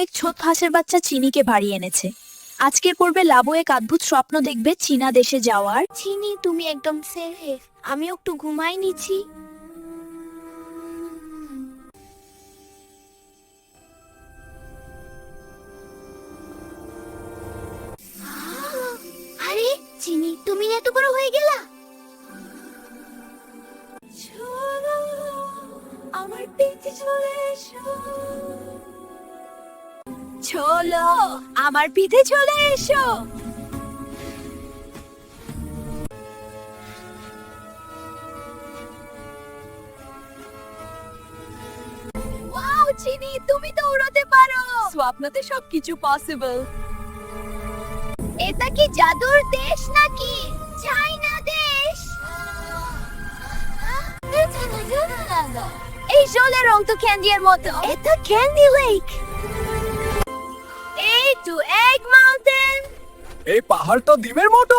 এক ছোট হাঁসের বাচ্চা চিনিকে বাড়ি এনেছে। আজকের পর্বে লাবু এক অদ্ভুত স্বপ্ন দেখবে চীনা দেশে যাওয়ার। চিনি, তুমি একদম সেফ। আমি একটু ঘুমাই নিচ্ছি। আরে চিনি, তুমি এত বড় হয়ে গেলা। চলো আমার পিঠে চলে এসো। চলো আমার পিঠে চলে এসো। ওয়াও চিনি, তুমি তো উড়তে পারো। স্বপ্নতে সবকিছু পসিবল। এটা কি জাদুর দেশ নাকি চাইনা দেশ? এই জলের রং তো ক্যান্ডির মতো। এটা ক্যান্ডি লেক। এই তো এগ মাউন্টেন। এই পাহাড় তো ডিমের মতো।